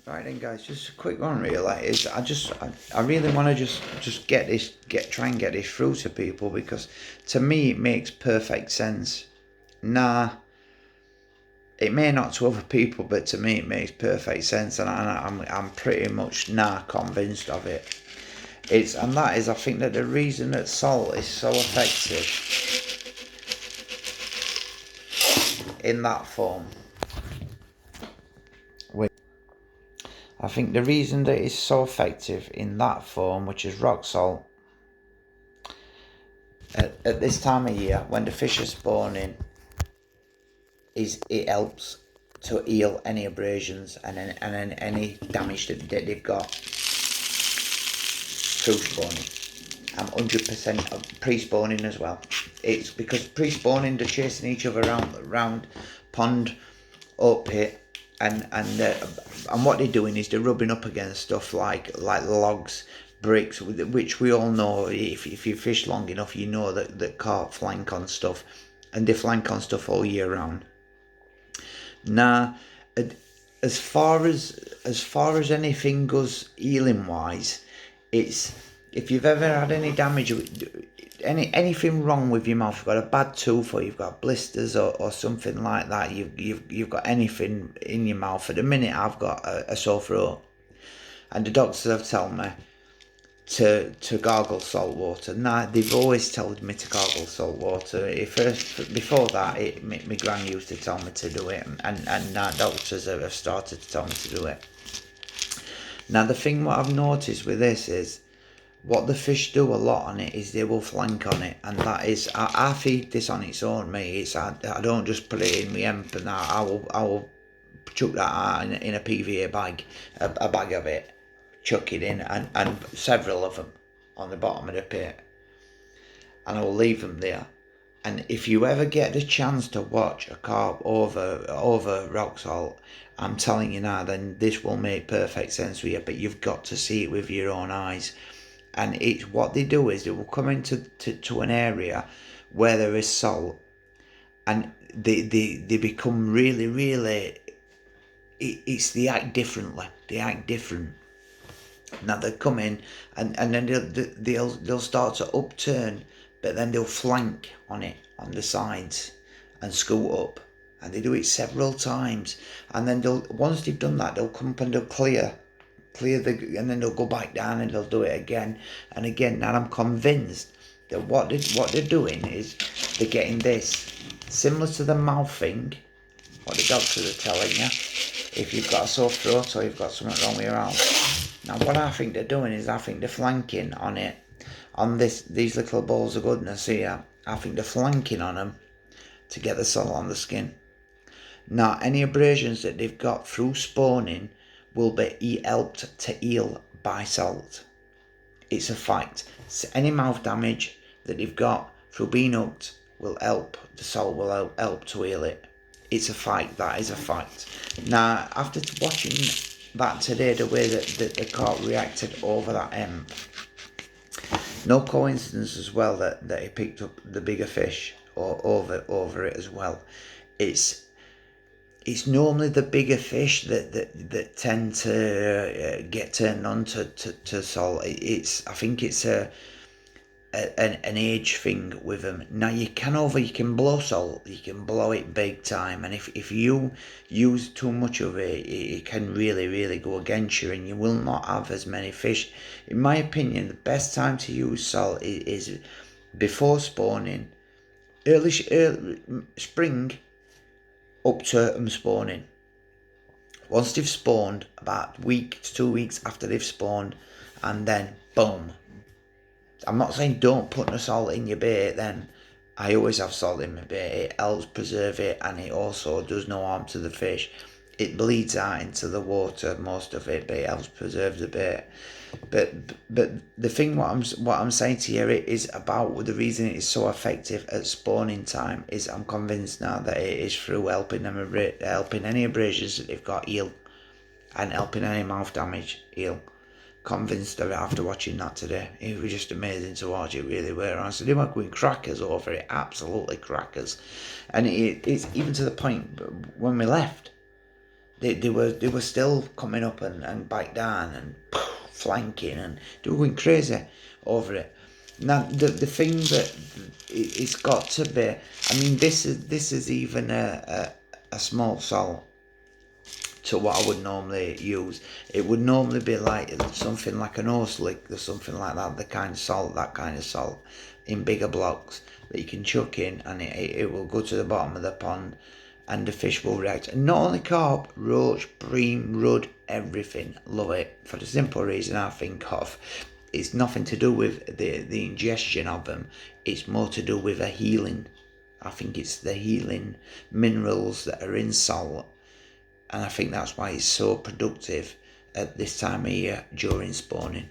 Right then, guys, just a quick one. Really, is I really want to just try and get this through to people, because to me it makes perfect sense. Nah, it may not to other people, but to me it makes perfect sense, and I'm pretty much convinced of it. I think that the reason that salt is so effective in that form. I think the reason that it's so effective in that form, which is rock salt, at this time of year when the fish are spawning, is it helps to heal any abrasions and any damage that they've got through spawning. I'm 100% pre-spawning as well. It's because pre-spawning they're chasing each other around pond, up pit, and what they're doing is they're rubbing up against stuff like logs, bricks, which we all know. If you fish long enough, you know that carp flank on stuff, and they flank on stuff all year round. Now, as far as anything goes healing wise, it's, if you've ever had any damage, anything wrong with your mouth, you've got a bad tooth, or you've got blisters, or something like that, you've got anything in your mouth. At the minute, I've got a sore throat, and the doctors have told me to gargle salt water. Now, they've always told me to gargle salt water. Before that, my gran used to tell me to do it, and now doctors have started to tell me to do it. Now, the thing what I've noticed with this is, what the fish do a lot on it is they will flank on it, and that is, I feed this on its own, mate. I don't just put it in my hemp, and I will chuck that out in a PVA bag, a bag of it, chuck it in, and several of them on the bottom of the pit, and I'll leave them there. And if you ever get the chance to watch a carp over rock salt, I'm telling you now, then this will make perfect sense for you, but you've got to see it with your own eyes. And it's what they do is they will come into to an area where there is salt, and they become really, really, they act differently. They act different. Now they come in, and then they'll start to upturn, but then they'll flank on it on the sides and scoot up, and they do it several times. And then once they've done that, they'll come up and they'll clear and then they'll go back down and they'll do it again and again. Now I'm convinced that what they're doing is they're getting this similar to the mouth thing, what the doctors are telling you, if you've got a sore throat or you've got something wrong with your mouth. Now what I think they're doing is, I think they're flanking on it, on these little balls of goodness here. I think they're flanking on them to get the salt on the skin. Now any abrasions that they've got through spawning will be helped to heal by salt. It's a fact. So any mouth damage that they've got through being hooked will help. The salt will help to heal it. It's a fact. That is a fact. Now, after watching that today, the way that the carp reacted over that hemp, no coincidence as well that he picked up the bigger fish over it as well. It's normally the bigger fish that tend to get turned on to salt. I think it's an age thing with them. Now you can blow salt, you can blow it big time, and if you use too much of it, it can really, really go against you, and you will not have as many fish. In my opinion, the best time to use salt is before spawning, early spring, up to them spawning. Once they've spawned, about a week to 2 weeks after they've spawned, and then boom. I'm not saying don't put no salt in your bait then. I always have salt in my bait. It helps preserve it, and it also does no harm to the fish. It bleeds out into the water, most of it, but it helps preserve the bait. But the thing what I'm saying to you is about the reason it is so effective at spawning time is, I'm convinced now that it is through helping any abrasions that they've got heal, and helping any mouth damage heal. Convinced of it after watching that today. It was just amazing to watch. It really were. Honestly, they were going crackers over it, absolutely crackers. And it's even to the point when we left, they were still coming up and back down and flanking, and they were going crazy over it. Now the thing that it's got to be, I mean, this is even a small salt to what I would normally use. It would normally be like something like an orslick or something like that, that kind of salt in bigger blocks that you can chuck in, and it will go to the bottom of the pond and the fish will react. And not only carp, roach, bream, rudd, everything. Love it. For the simple reason I think of, it's nothing to do with the ingestion of them. It's more to do with a healing. I think it's the healing minerals that are in salt, and I think that's why it's so productive at this time of year during spawning.